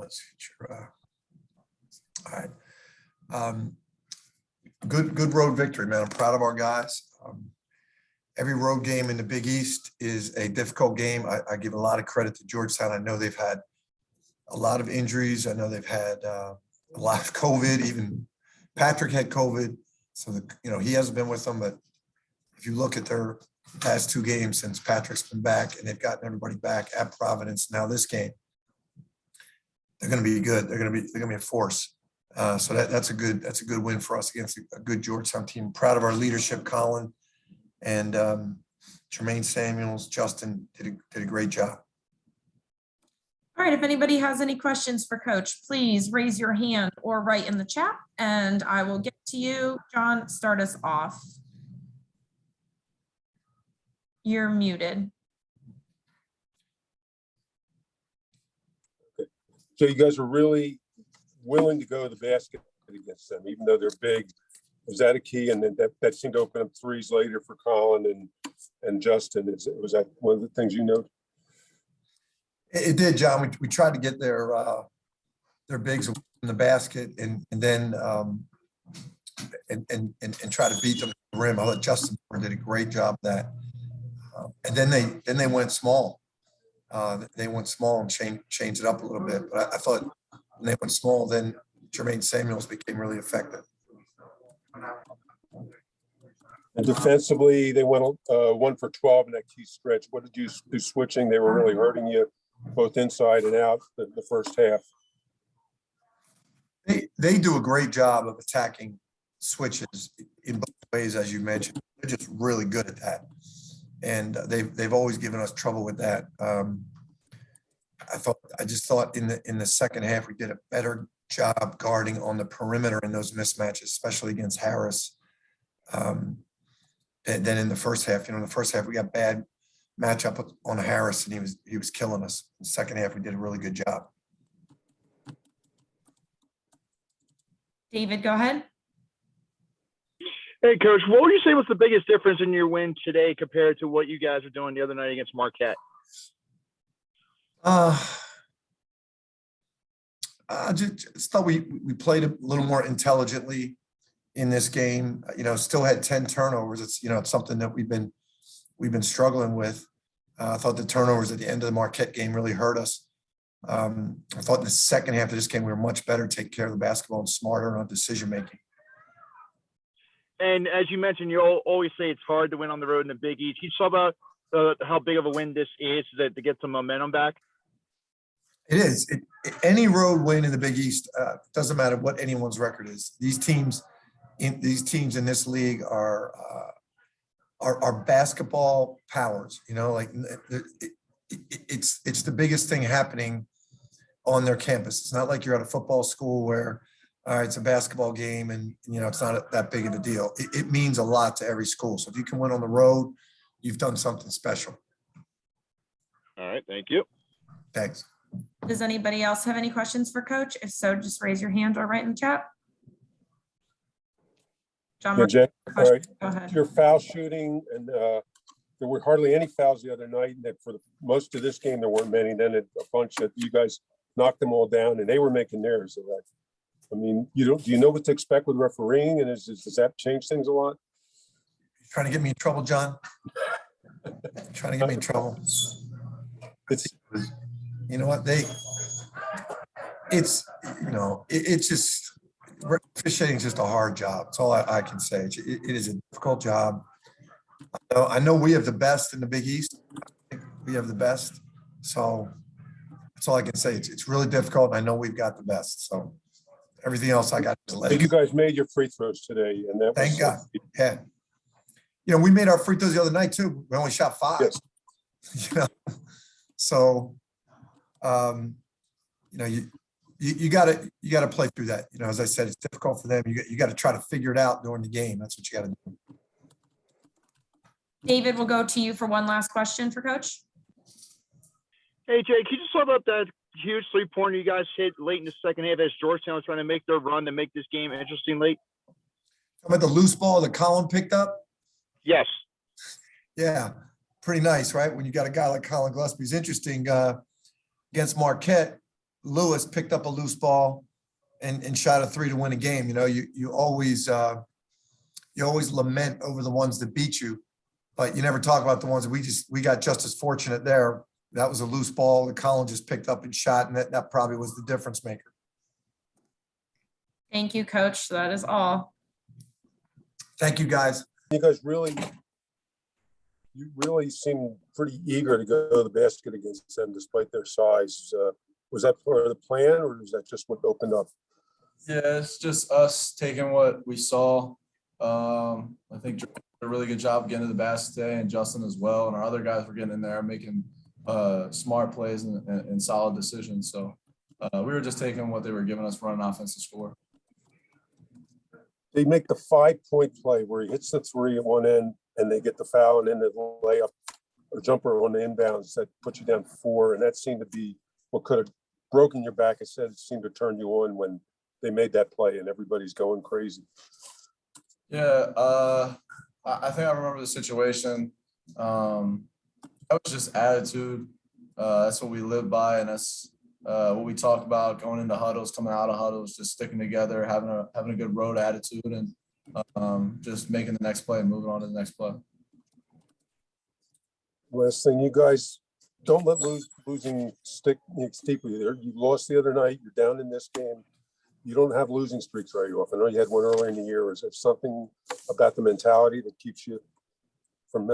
let's see. All right. Good road victory, man. I'm proud of our guys. Every road game in the Big East is a difficult game. I give a lot of credit to Georgetown. I know they've had a lot of injuries. I know they've had a lot of COVID. Even Patrick had COVID. So, he hasn't been with them. But if you look at their past 2 games since Patrick's been back and they've gotten everybody back at Providence, now this game, they're going to be good. They're going to be a force. So that's a good win for us against a good Georgetown team. Proud of our leadership, Colin and Jermaine Samuels. Justin did a great job. All right, if anybody has any questions for Coach, please raise your hand or write in the chat and I will get to you. John, start us off. You're muted. So you guys were really willing to go to the basket against them, even though they're big. Was that a key? And then that seemed to open up threes later for Colin and Justin. Was that one of the things you noted? It did, John. We tried to get their bigs in the basket and then and try to beat them at the rim. I thought Justin did a great job of that. And then they went small. They went small and changed it up a little bit. But I thought when they went small, then Jermaine Samuels became really effective. And defensively, they went 1 for 12 in that key stretch. What did you do switching? They were really hurting you both inside and out the first half. They do a great job of attacking switches in both ways, as you mentioned. They're just really good at that. And they've always given us trouble with that. I just thought in the second half we did a better job guarding on the perimeter in those mismatches, especially against Harris. And then in the first half, in the first half we got bad matchup on Harris and he was killing us. In the second half we did a really good job. David, go ahead. Hey, Coach, what would you say was the biggest difference in your win today compared to what you guys were doing the other night against Marquette? I just thought we played a little more intelligently in this game. Still had 10 turnovers. It's something that we've been struggling with. I thought the turnovers at the end of the Marquette game really hurt us. I thought in the second half of this game we were much better, taking care of the basketball and smarter on decision making. And as you mentioned, you always say it's hard to win on the road in the Big East. Can you talk about how big of a win this is to get some momentum back? It is. Any road win in the Big East, doesn't matter what anyone's record is. These teams in this league are basketball powers. It's the biggest thing happening on their campus. It's not like you're at a football school where it's a basketball game and it's not that big of a deal. It means a lot to every school. So if you can win on the road, you've done something special. All right, thank you. Thanks. Does anybody else have any questions for Coach? If so, just raise your hand or write in the chat. John, Yeah, Jen, all right. Go ahead. Your foul shooting, and there were hardly any fouls the other night. That for most of this game there weren't many. Then a bunch that you guys knocked them all down, and they were making theirs. I mean, do you know what to expect with refereeing, and does that change things a lot? You trying to get me in trouble, John? Trying to get me in trouble. You know what? It's just officiating is just a hard job. That's all I can say. It is a difficult job. I know we have the best in the Big East. I think we have the best. So that's all I can say. It's really difficult. And I know we've got the best. So everything else I got to But you guys made your free throws today, and that thank God. Yeah. We made our free throws the other night too. We only shot 5. Yes. So you got to play through that. As I said, it's difficult for them. You got to try to figure it out during the game. That's what you got to do. David, we'll go to you for one last question for Coach. Hey, Jay, can you just talk about that huge three-pointer you guys hit late in the second half as Georgetown was trying to make their run to make this game interesting late? How about the loose ball that Colin picked up? Yes. Yeah, pretty nice, right? When you got a guy like Colin Gillespie. It's interesting against Marquette. Lewis picked up a loose ball and shot a 3 to win a game. You know, you always lament over the ones that beat you, but you never talk about the ones that we got just as fortunate there. That was a loose ball that Colin just picked up and shot, and that probably was the difference maker. Thank you, Coach. That is all. Thank you, guys. You guys really seem pretty eager to go to the basket against them despite their size. Was that part of the plan, or was that just what opened up? Yeah, it's just us taking what we saw. I think Drew did a really good job getting to the basket today, and Justin as well. And our other guys were getting in there, making smart plays and solid decisions. So we were just taking what they were giving us, running offense to score. They make the 5-point play where he hits the 3 at one end, and they get the foul, and then the layup or jumper on the inbounds that puts you down 4. And that seemed to be what could have broken your back. It seemed to turn you on when they made that play, and everybody's going crazy. Yeah, I think I remember the situation. That was just attitude. That's what we live by, and that's what we talk about going into huddles, coming out of huddles, just sticking together, having a good road attitude, and just making the next play and moving on to the next play. Last thing, you guys don't let losing stick steep with you there. You lost the other night. You're down in this game. You don't have losing streaks very often. I know you had one early in the year. Is there something about the mentality that keeps you from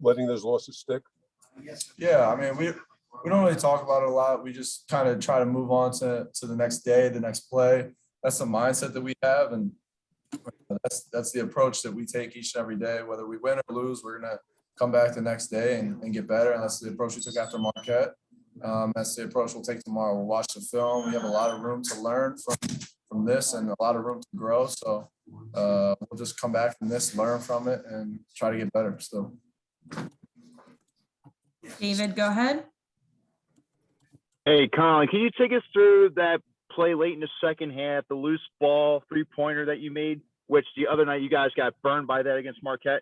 letting those losses stick? Yeah, I mean, we don't really talk about it a lot. We just kind of try to move on to the next day, the next play. That's the mindset that we have, and that's the approach that we take each and every day. Whether we win or lose, we're gonna come back the next day and get better. And that's the approach we took after Marquette. That's the approach we'll take tomorrow. We'll watch the film. We have a lot of room to learn from this and a lot of room to grow. So we'll just come back from this, learn from it, and try to get better still. David, go ahead. Hey, Colin, can you take us through that play late in the second half, the loose ball 3-pointer that you made, which the other night you guys got burned by that against Marquette?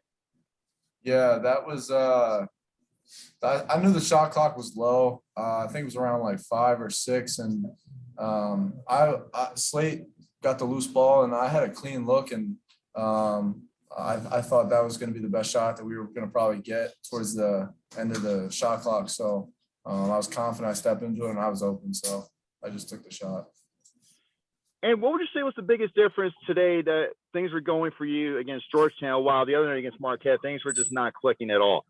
Yeah, that was I knew the shot clock was low. I think it was around like 5 or 6, and Slate got the loose ball, and I had a clean look, and I thought that was going to be the best shot that we were going to probably get towards the end of the shot clock. So I was confident. I stepped into it, and I was open, so I just took the shot. And what would you say was the biggest difference today that things were going for you against Georgetown, while the other night against Marquette, things were just not clicking at all?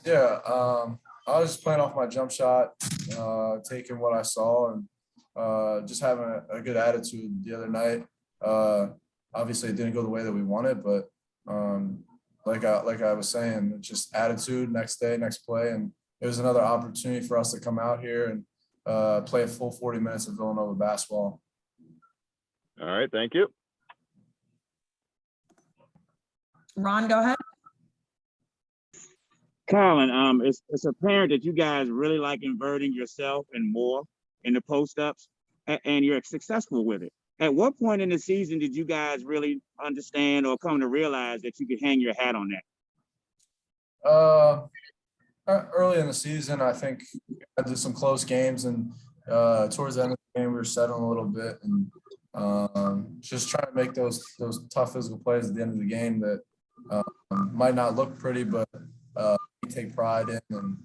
Yeah, I was just playing off my jump shot, taking what I saw, and just having a good attitude the other night. Obviously, it didn't go the way that we wanted, but like I was saying, just attitude, next day, next play, and it was another opportunity for us to come out here and play a full 40 minutes of Villanova basketball. All right, thank you. Ron, go ahead. Colin, it's apparent that you guys really like inverting yourself and more in the post-ups, and you're successful with it. At what point in the season did you guys really understand or come to realize that you could hang your hat on that? Early in the season, I think I did some close games, and towards the end of the game, we were settling a little bit, and just trying to make those tough physical plays at the end of the game that might not look pretty, but we take pride in, and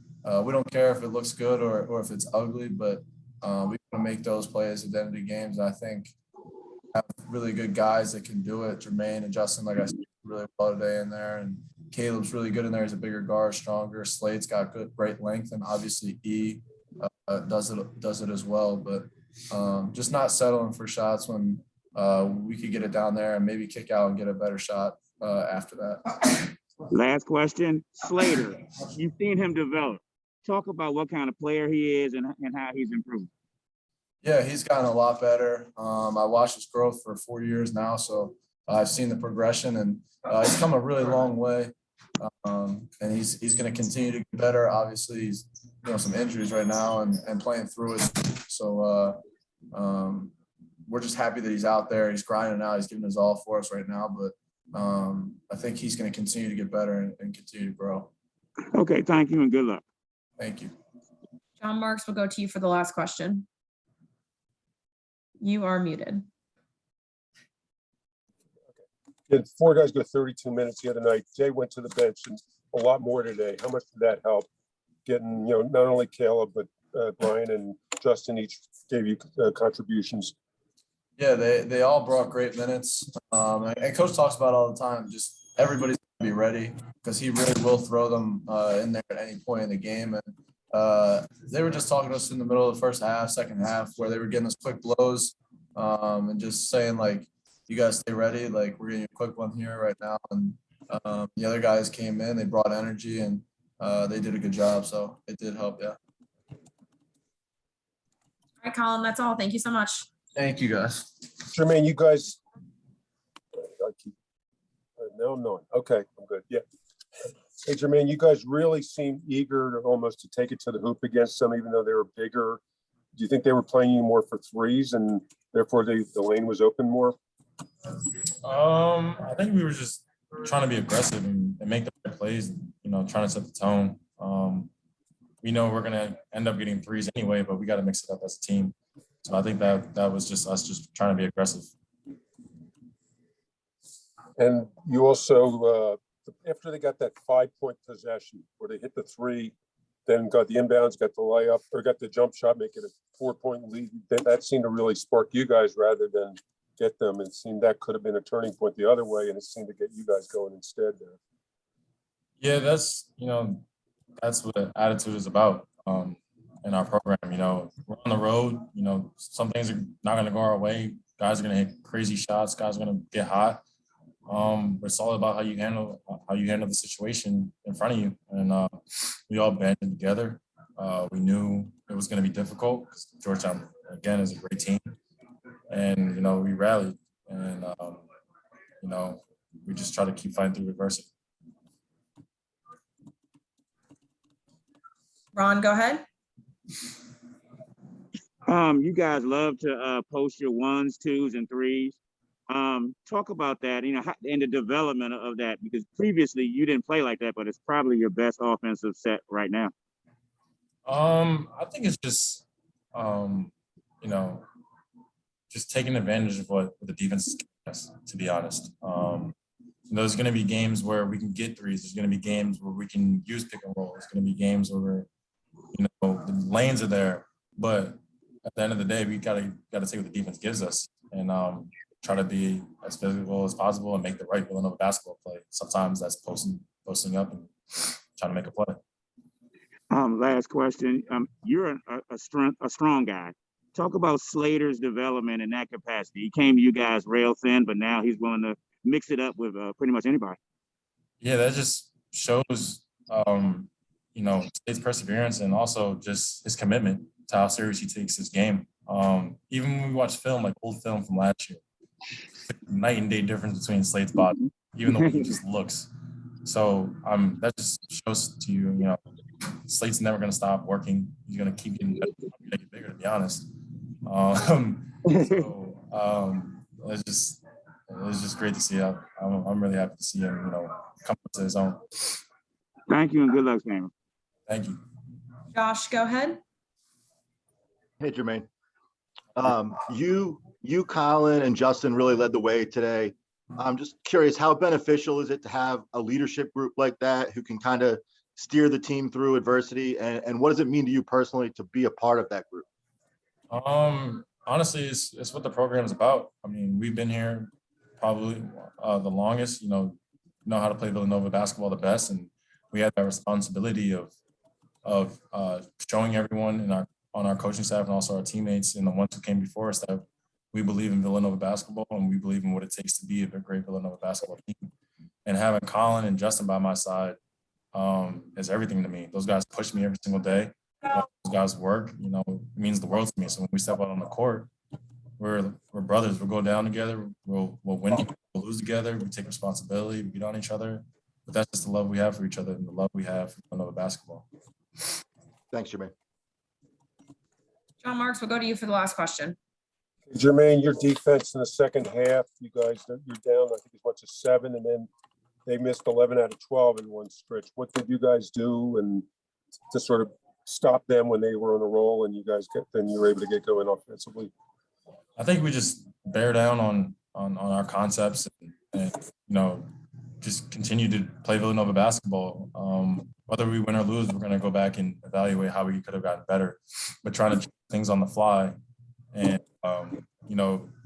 we don't care if it looks good or if it's ugly, but we want to make those plays at the end of the games. And I think have really good guys that can do it. Jermaine and Justin, like I said, really well today in there, and Caleb's really good in there. He's a bigger guard, stronger. Slate's got great length, and obviously E does it as well. But just not settling for shots when we could get it down there and maybe kick out and get a better shot after that. Last question, Slater, you've seen him develop. Talk about what kind of player he is and how he's improved. Yeah, he's gotten a lot better. I watched his growth for 4 years now, so I've seen the progression, and he's come a really long way. And he's going to continue to get better. Obviously, he's some injuries right now and playing through it. So we're just happy that he's out there. He's grinding out. He's giving his all for us right now. But I think he's going to continue to get better and continue to grow. Okay, thank you and good luck. Thank you. John Marks will go to you for the last question. You are muted. Did 4 guys go 32 minutes the other night? Jay went to the bench and a lot more today. How much did that help? Getting, not only Caleb, but Brian and Justin each gave you contributions. Yeah, they all brought great minutes. And coach talks about it all the time, just everybody's gonna be ready because he really will throw them in there at any point in the game. And they were just talking to us in the middle of the first half, second half, where they were getting us quick blows and just saying like, you guys stay ready. Like we're getting a quick one here right now. And the other guys came in, they brought energy and they did a good job. So it did help. Yeah. All right, Colin, that's all. Thank you so much. Thank you guys. Jermaine, you guys. No, I'm not. Okay, I'm good. Yeah. Hey, Jermaine, you guys really seemed eager to almost to take it to the hoop against them, even though they were bigger. Do you think they were playing you more for threes and therefore the lane was open more? I think we were just trying to be aggressive and make the right plays, trying to set the tone. We know we're going to end up getting threes anyway, but we got to mix it up as a team. So I think that was just us just trying to be aggressive. And you also, after they got that 5-point possession where they hit the three, then got the inbounds, got the layup, or got the jump shot, make it a 4-point lead, that seemed to really spark you guys rather than get them. It seemed that could have been a turning point the other way, and it seemed to get you guys going instead there. Yeah, that's what attitude is about in our program. We're on the road. Some things are not going to go our way. Guys are going to hit crazy shots. Guys are going to get hot. But it's all about how you handle the situation in front of you. And we all banded together. We knew it was going to be difficult because Georgetown, again, is a great team. And, we rallied. And, we just try to keep fighting through adversity. Ron, go ahead. You guys love to post your 1s, 2s, and 3s. Talk about that, and the development of that, because previously you didn't play like that, but it's probably your best offensive set right now. I think it's just, just taking advantage of what the defense is giving us, to be honest. There's going to be games where we can get threes. There's going to be games where we can use pick and roll. There's going to be games where, the lanes are there, but at the end of the day, we gotta take what the defense gives us and try to be as physical as possible and make the right Villanova basketball play. Sometimes that's posting up and trying to make a play. Last question. You're a strong guy. Talk about Slater's development in that capacity. He came to you guys rail thin, but now he's willing to mix it up with pretty much anybody. Yeah, that just shows, his perseverance and also just his commitment to how serious he takes his game. Even when we watch film, like old film from last year, night and day difference between Slate's body, even though he just looks. So that just shows to you, Slate's never going to stop working. He's going to keep getting better, get bigger, to be honest. It's just great to see. I'm really happy to see him, come up to his own. Thank you and good luck, Sam. Thank you. Josh, go ahead. Hey, Jermaine. You, Colin, and Justin really led the way today. I'm just curious, how beneficial is it to have a leadership group like that who can kind of steer the team through adversity? And what does it mean to you personally to be a part of that group? Honestly, it's what the program is about. I mean, we've been here probably the longest, know how to play Villanova basketball the best. And we have that responsibility of showing everyone on our coaching staff and also our teammates and the ones who came before us that we believe in Villanova basketball and we believe in what it takes to be a great Villanova basketball team. And having Colin and Justin by my side is everything to me. Those guys push me every single day. Those guys work, it means the world to me. So when we step out on the court, we're brothers. We'll go down together. We'll win. We'll lose together. We take responsibility. We beat on each other. But that's just the love we have for each other and the love we have for Villanova basketball. Thanks, Jermaine. John Marks, we'll go to you for the last question. Jermaine, your defense in the second half, you guys, you're down, I think as much as 7, and then they missed 11 out of 12 in one stretch. What did you guys do and to sort of stop them when they were on a roll and you guys then you were able to get going offensively? I think we just bear down on our concepts and just continue to play Villanova basketball. Whether we win or lose, we're going to go back and evaluate how we could have gotten better, but trying to change things on the fly. And,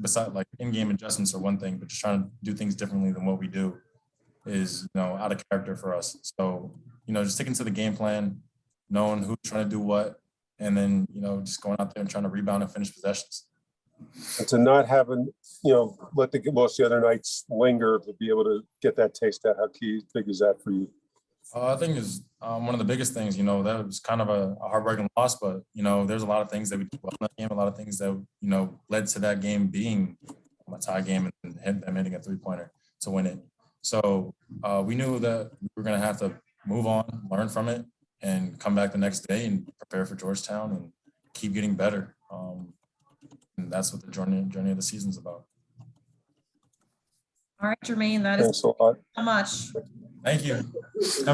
besides like in-game adjustments are one thing, but just trying to do things differently than what we do is, out of character for us. So, just sticking to the game plan, knowing who's trying to do what, and then, just going out there and trying to rebound and finish possessions. And to not having, let the loss the other nights linger, to be able to get that taste out, how big is that for you? I think is one of the biggest things, that was kind of a heartbreaking loss, but, there's a lot of things that we did well in that game, a lot of things that, led to that game being a tie game and hitting a three-pointer to win it. So we knew that we were going to have to move on, learn from it, and come back the next day and prepare for Georgetown and keep getting better. And that's what the journey of the season is about. All right, Jermaine, that is Thanks a lot. so much. Thank you. Have a good